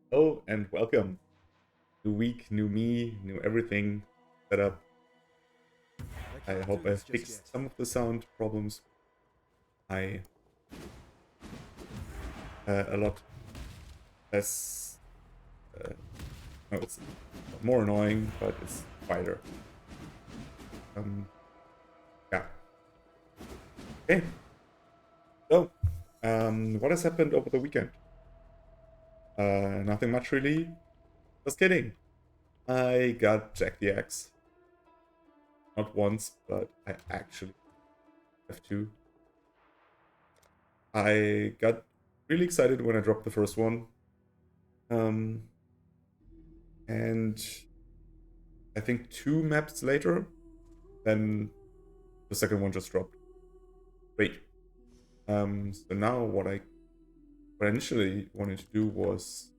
Oh, and welcome. New week, new me, new everything set up. I hope I fixed some of the sound problems. I a lot less. Uh, no, it's more annoying, but it's quieter. Um, yeah. Okay. So, what has happened over the weekend? Nothing much really. Just kidding. I got Jack the Axe. Not once, but I actually have to. I got really excited when I dropped the first one. Um, and I think 2 maps later, then the second one just dropped. Great. So now what I initially wanted to do was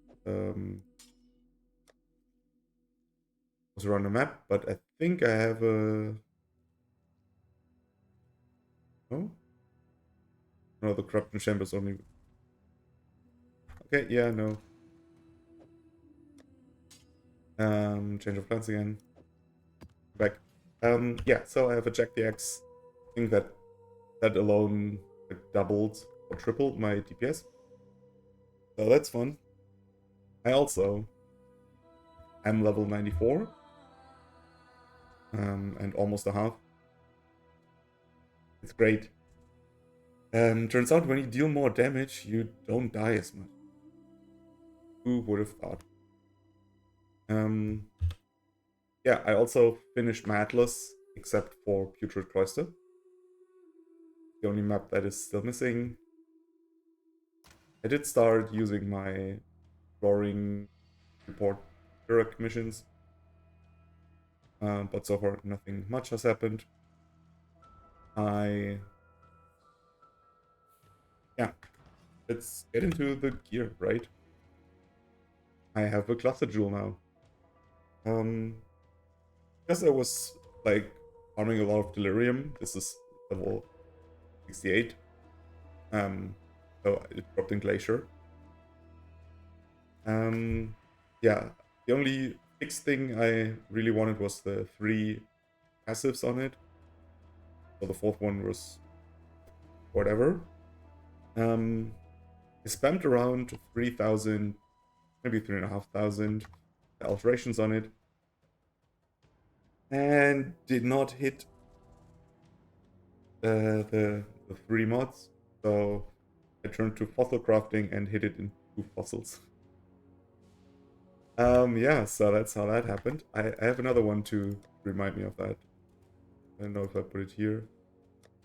run a map, but I think I have a no, no, the corruption chambers only. Okay, yeah, no. Change of plans again. Back. Yeah. So I have a Jack the Axe. I think that alone like, doubled or tripled my DPS. So that's fun. I also am level 94. And almost a half. It's great. Turns out when you deal more damage, you don't die as much. Who would have thought? Um, yeah, I also finished Madless, except for Putrid Cloister. The only map that is still missing. I did start using my Roaring Report direct missions, but so far nothing much has happened. Yeah, let's get into the gear, right? I have a Cluster Jewel now. Because I was like farming a lot of Delirium. This is level 68. So it dropped in Glacier. Yeah, the only fixed thing I really wanted was the 3 passives on it. So the fourth one was whatever. I spammed around 3,000, maybe 3,500 alterations on it, and did not hit the 3 mods. So I turned to fossil crafting and hit it in 2 fossils. Yeah, so that's how that happened. I have another one to remind me of that. I don't know if I put it here.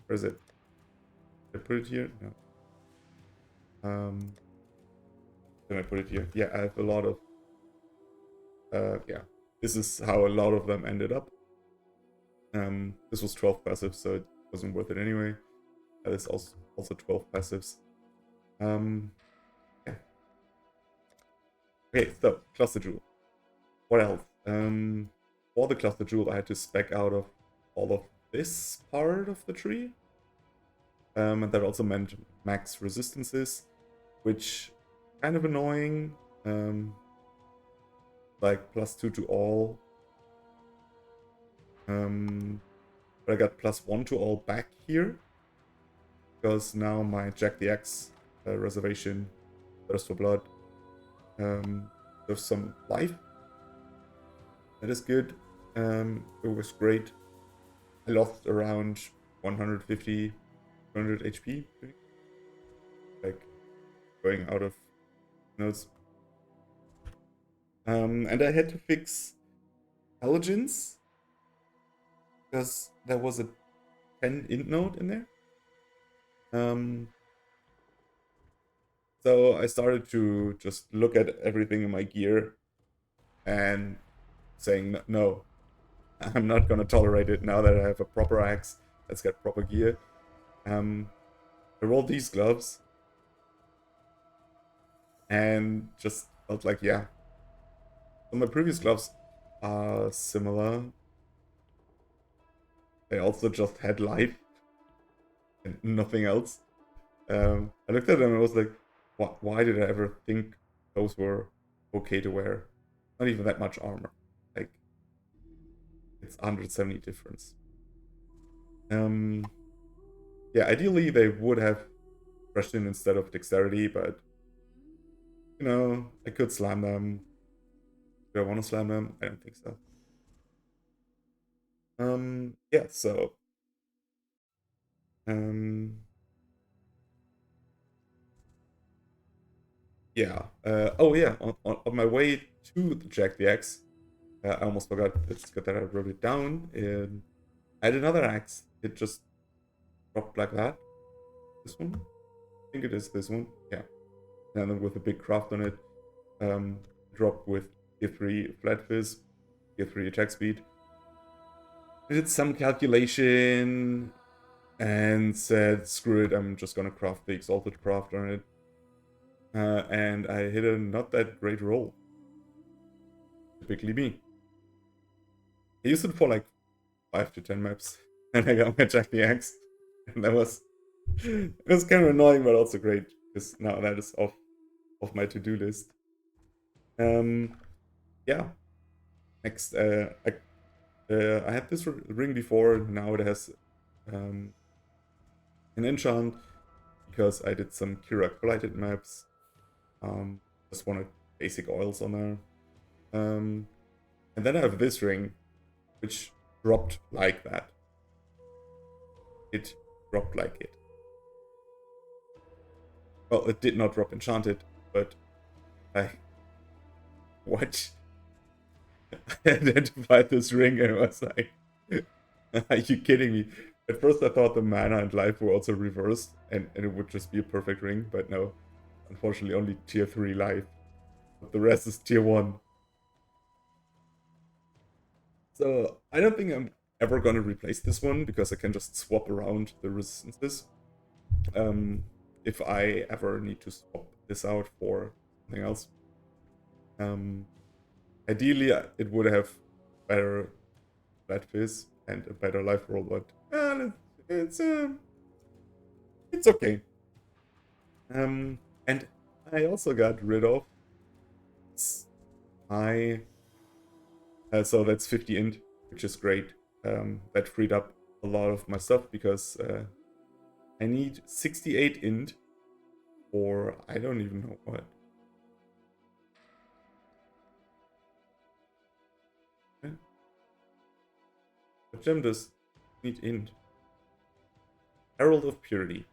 Where is it? Did I put it here? No. Then I put it here. Yeah, I have a lot of yeah. This is how a lot of them ended up. This was 12 passives, so it wasn't worth it anyway. That is also 12 passives. Yeah. Okay, so Cluster Jewel. What else? For the Cluster Jewel, I had to spec out of all of this part of the tree. And that also meant max resistances, which kind of annoying. Like +2 to all. But I got +1 to all back here. Because now my Jack the Axe reservation, Thirst for Blood, there's some life. That is good. It was great. I lost around 150, 200 HP. Like going out of nodes. And I had to fix intelligence because there was a 10 int node in there. So I started to just look at everything in my gear and saying, no, I'm not gonna tolerate it now that I have a proper axe. Let's get proper gear. I rolled these gloves and just felt like, yeah. So my previous gloves are similar. They also just had life and nothing else. I looked at them and I was like, why did I ever think those were okay to wear. Not even that much armor. Like, it's 170 difference. Yeah, ideally they would have Russian instead of dexterity, but you know, I could slam them. Do I want to slam them? I don't think so. Yeah, so yeah. Oh yeah, on my way to the Jack the Axe, I almost forgot. It's good that I wrote it down. I had another axe. It just dropped like that. This one? I think it is this one. Yeah. And then with a big craft on it. Dropped with tier 3 flat fizz, tier 3 attack speed. I did some calculation and said, screw it, I'm just gonna craft the Exalted Craft on it. And I hit a not that great roll. Typically me. I used it for like 5 to 10 maps, and I got my Jack the Axe. And that was, it was kind of annoying, but also great, because now that is off my to-do list. Yeah. Next, I had this ring before, now it has an enchant, because I did some Kira collided maps. Just wanted basic oils on there. And then I have this ring, which dropped like that. It dropped like it. Well, it did not drop enchanted, but I... What? I identified this ring and I was like, are you kidding me? At first I thought the mana and life were also reversed and it would just be a perfect ring, but no. Unfortunately only tier 3 life. But the rest is tier 1. So I don't think I'm ever gonna replace this one because I can just swap around the resistances. If I ever need to swap this out for something else. Ideally it would have better flat fizz and a better life roll, but it's okay. And I also got rid of my so that's 50 int, which is great. That freed up a lot of my stuff because I need 68 int for I don't even know what. What gem does need int? Herald of Purity.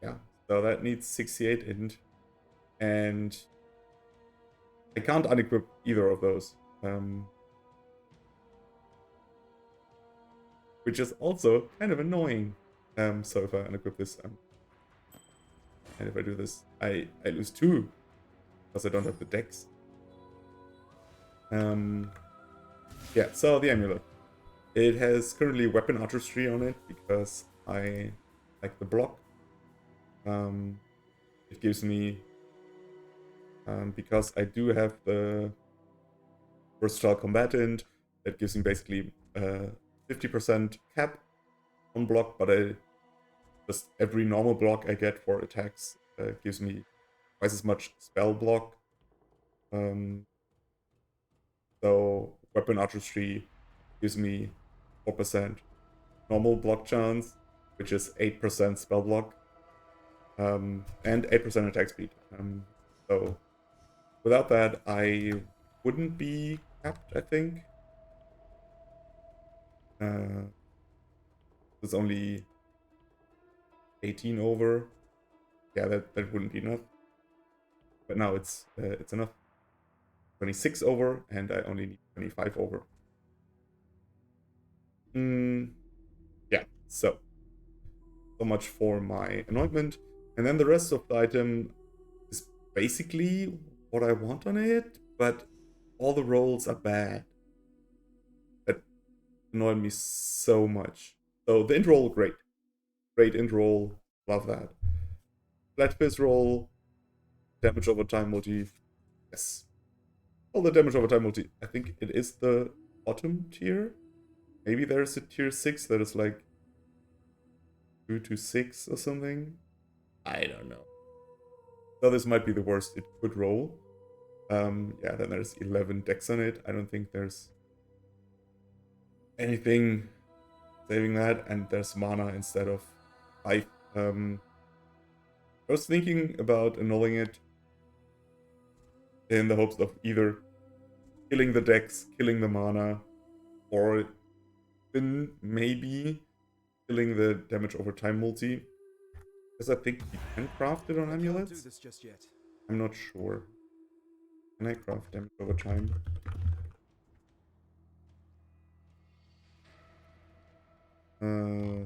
Yeah, so that needs 68 int. And I can't unequip either of those. Which is also kind of annoying. So if I unequip this, and if I do this, I lose 2. Because I don't have the dex. Yeah, so the amulet. It has currently weapon artistry on it because I like the block. It gives me, because I do have the versatile combatant, it gives me basically 50% cap on block, but just every normal block I get for attacks gives me twice as much spell block. So weapon artistry gives me 4% normal block chance, which is 8% spell block, and 8% attack speed. So without that, I wouldn't be capped, I think. It's only 18 over. Yeah, that wouldn't be enough. But now it's enough. 26 over, and I only need 25 over. Yeah, so much for my anointment. And then the rest of the item is basically what I want on it, but all the rolls are bad. That annoyed me so much. So the int roll, great. Great int roll, love that. Flat fizz roll, damage over time multi, yes. All the damage over time multi, I think it is the bottom tier. Maybe there's a tier 6 that is like 2 to 6 or something. I don't know. So this might be the worst it could roll. Yeah, then there's 11 decks on it. I don't think there's anything saving that, and there's mana instead of life. I was thinking about annulling it in the hopes of either killing the decks, killing the mana, or then maybe killing the damage over time multi. Because I think you can craft it on amulets. I'm not sure. Can I craft damage over time?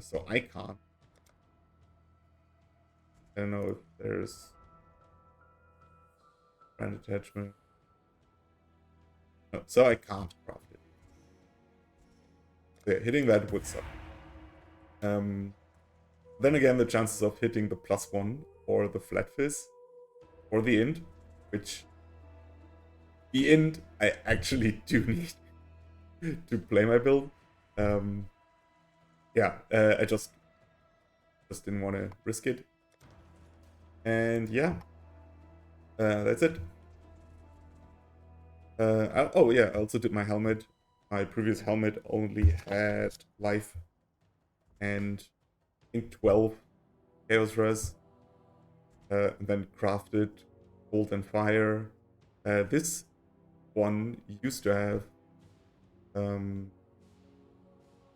So I can't. I don't know if there's brand attachment. No, so I can't craft it. Yeah, hitting that would suck. Then again, the chances of hitting the +1 or the flat fizz or the int, which the int I actually do need to play my build. Yeah, I just didn't want to risk it. And yeah, that's it. Oh yeah, I also did my helmet. My previous helmet only had life and I think 12 chaos res. And then crafted gold and fire. This one used to have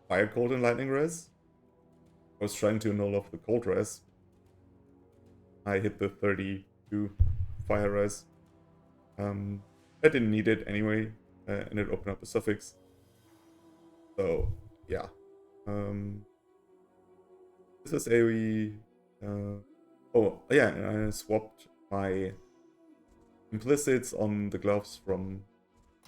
fire, cold, and lightning res. I was trying to annul off the cold res. I hit the 32 fire res. I didn't need it anyway, and it opened up a suffix. So yeah, this is AoE. Oh yeah, and I swapped my implicits on the gloves from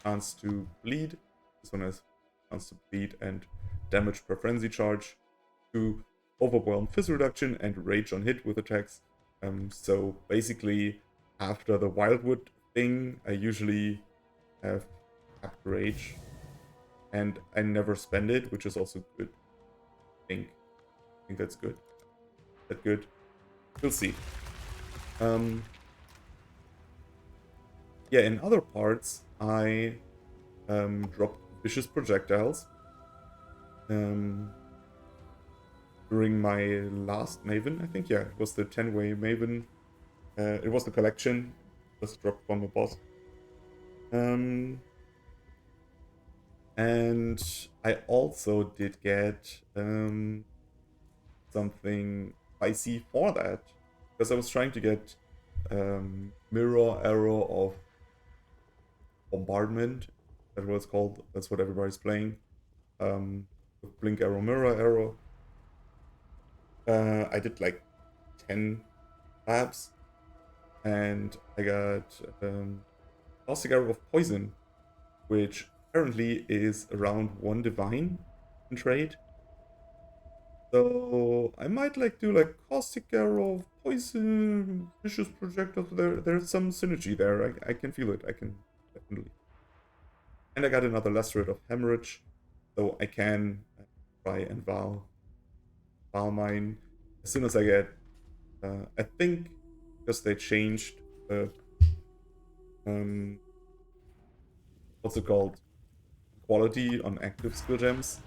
chance to bleed. This one has chance to bleed and damage per frenzy charge to overwhelm fizz reduction and rage on hit with attacks. So basically, after the wildwood thing, I usually have capped rage, and I never spend it, which is also good. I think that's good. That good. We'll see. Yeah, in other parts, I dropped vicious projectiles during my last Maven, I think. Yeah, it was the 10-way Maven. It was the collection, just dropped from the boss. And I also did get something spicy for that, because I was trying to get mirror arrow of bombardment. That was called. That's what everybody's playing. Blink arrow, mirror arrow. I did like 10 labs, and I got caustic arrow of poison, which apparently is around 1 divine in trade. So I might like do like caustic arrow of poison, vicious projectile. There's some synergy there. I can feel it. I can definitely. And I got another lacerate of hemorrhage, so I can try and Val mine as soon as I get. I think because they changed the what's it called, quality on active skill gems.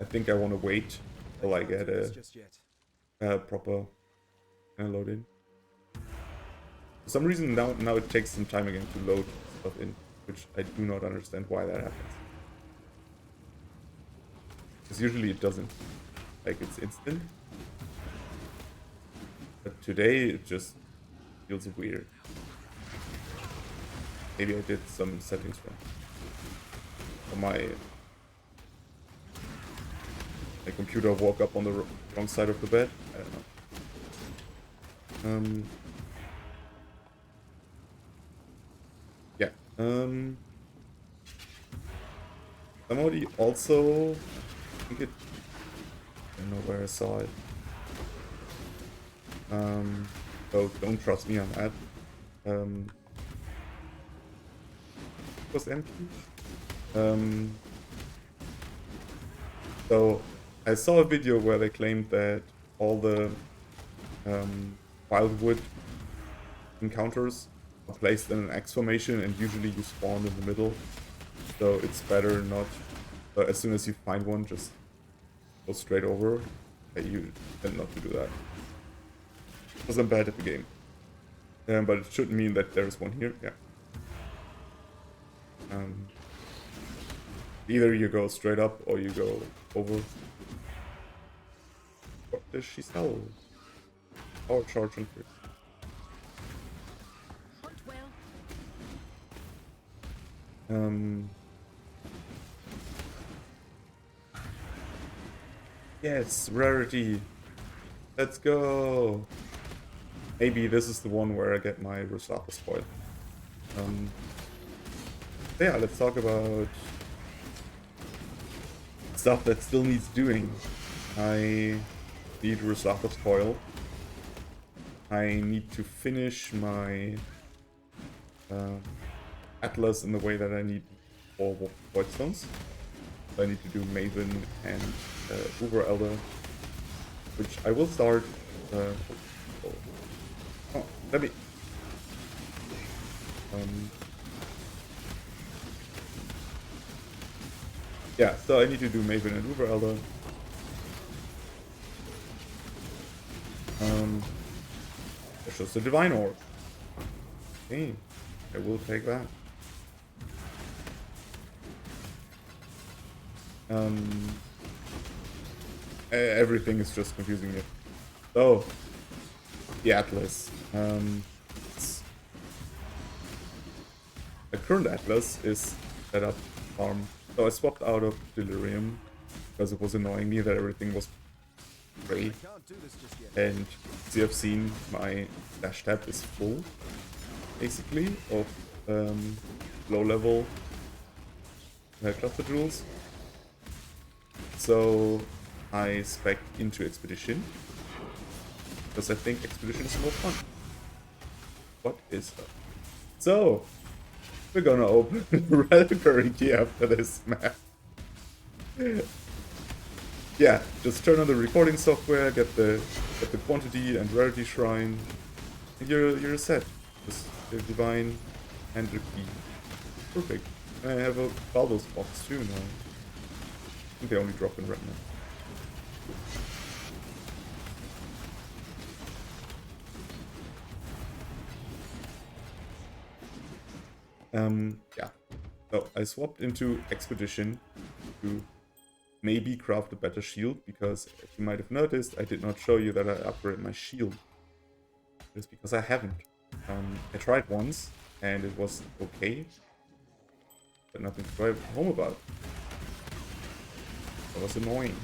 I think I want to wait till I get a proper load in. For some reason now it takes some time again to load stuff in, which I do not understand why that happens. Because usually it doesn't. Like, it's instant. But today it just feels weird. Maybe I did some settings wrong. Or my computer woke up on the wrong side of the bed. I don't know. Yeah. Somebody also, I think it, I don't know where I saw it. So don't trust me on that. It was empty. So I saw a video where they claimed that all the wildwood encounters are placed in an X formation, and usually you spawn in the middle. So it's better not, as soon as you find one, just go straight over. You tend not to do that. Because I'm bad at the game. But it shouldn't mean that there's one here. Yeah. Either you go straight up or you go over. What does she sell? Power charge and first. Yes, rarity. Let's go. Maybe this is the one where I get my Rylsatha spoil. Yeah, let's talk about stuff that still needs doing. I need Rylsatha's Coil. I need to finish my Atlas in the way that I need for voidstones. I need to do Maven and Uber Elder, which I will start. Let me. Yeah, so I need to do Maven and Uber Elder. There's just a Divine Orb. Okay, I will take that. Everything is just confusing me. So, the Atlas. The current Atlas is set up farm. So I swapped out of Delirium because it was annoying me that everything was gray. And as you have seen, my dash tab is full, basically, of low-level cluster jewels. So I spec into Expedition because I think Expedition is more fun. What is that? So we're gonna open the reliquary key after this map. Yeah, just turn on the recording software, get the quantity and rarity shrine, and you're set. Just your divine and your key. Perfect. And I have a Baldur's box too now. I think they only drop in red now. Yeah. So I swapped into Expedition to maybe craft a better shield, because as you might have noticed, I did not show you that I upgrade my shield. It's because I haven't. I tried once and it was okay, but nothing to drive home about. That was annoying.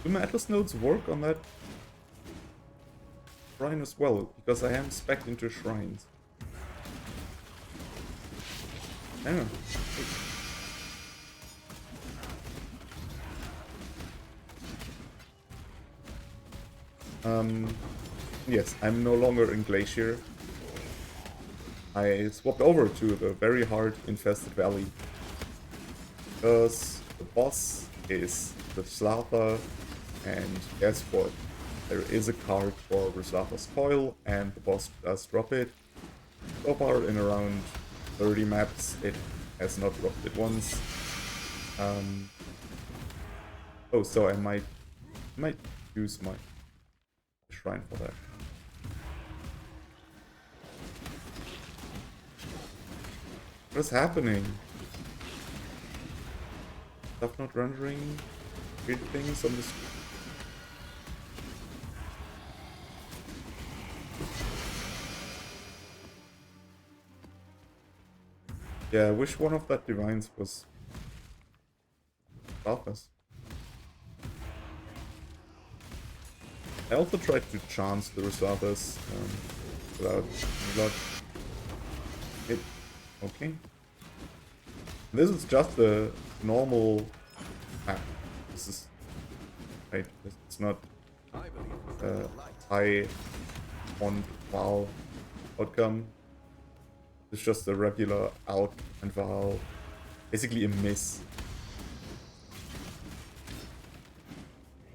Do my Atlas nodes work on that shrine as well? Because I am spec'd into shrines. I don't know. Yes, I'm no longer in Glacier. I swapped over to the very hard infested valley. Because the boss is the Rylsatha, and guess what? There is a card for Rylsatha's Coil, and the boss does drop it. So far, in around 30 maps, it has not dropped it once. Oh, so I might use my shrine for that. What is happening? Stuff not rendering weird things on the screen. Yeah, I wish one of that divines was Rylsatha's. I also tried to chance the Rylsatha's without any luck. Okay. This is just a normal map. This is right. It's not high on Val outcome. It's just a regular out and Val, basically a miss.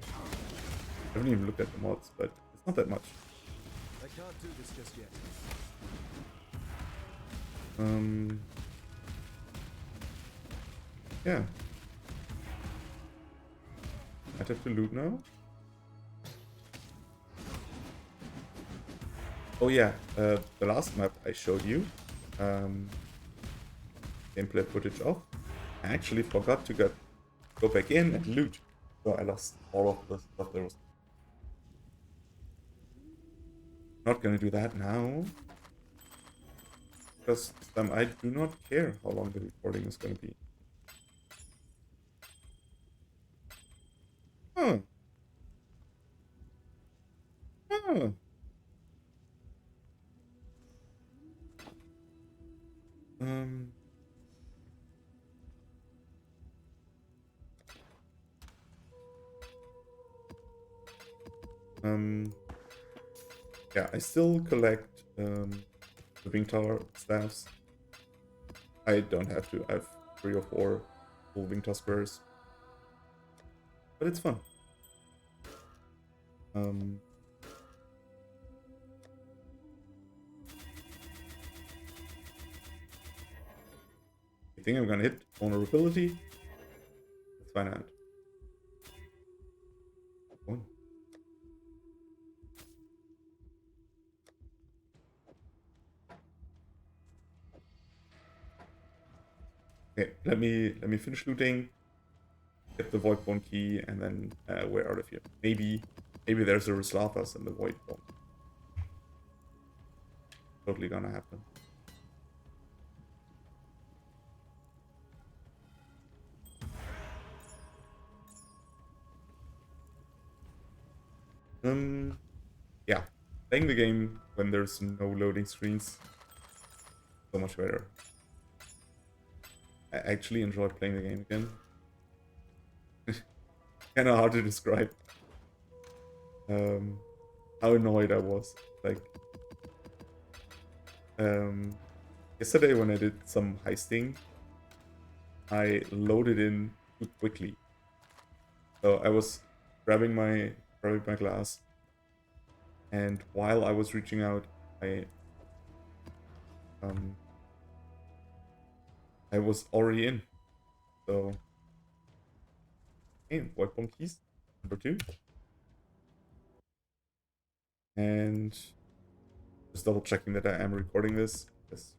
I haven't even looked at the mods, but it's not that much. can't do this just yet. Yeah. I'd have to loot now. Oh yeah, the last map I showed you, gameplay footage of, I actually forgot to go back in and loot, so I lost all of the stuff there was. Not gonna do that now, because this time I do not care how long the recording is gonna be. Huh. Huh. Um. Yeah, I still collect living tower staffs. I don't have to. I have 3 or 4 full Wingtar squares, but it's fun. I think I'm gonna hit vulnerability. Let's find out. One. Okay, let me finish looting, get the void bone key, and then we're out of here. Maybe there's a Rylsatha in the void bone. Totally gonna happen. Yeah, playing the game when there's no loading screens, so much better. I actually enjoyed playing the game again. Kind of hard to describe how annoyed I was. Like, yesterday when I did some heisting, I loaded in too quickly. So I was grabbing my glass, and while I was reaching out, I was already in. So, hey, void bone keys number 2, and just double checking that I am recording this. Yes,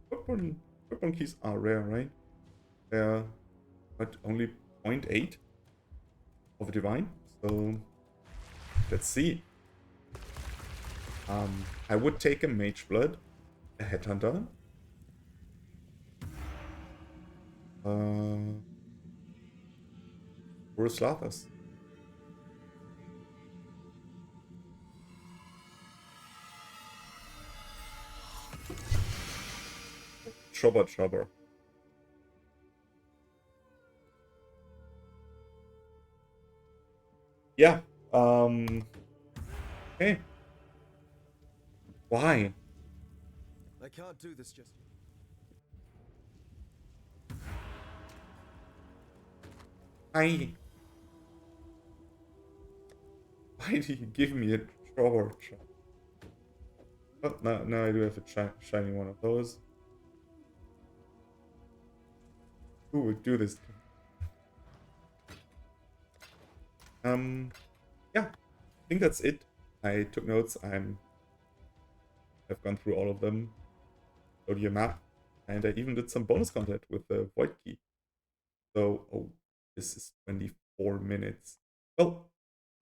void bone keys are rare, right? They're but only 0.8 of a divine. So let's see. I would take a mage blood, a headhunter. Or a Slathas. Trouble. Yeah. Okay. Why? I can't do this just yet. Why did you give me a trouble? Oh, now I do have a shiny one of those. Who would do this? Yeah, I think that's it. I took notes. I've gone through all of them. Showed you a map, and I even did some bonus content with the void key. So, oh, this is 24 minutes. Well,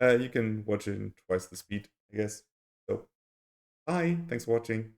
you can watch it in twice the speed, I guess. So, bye. Thanks for watching.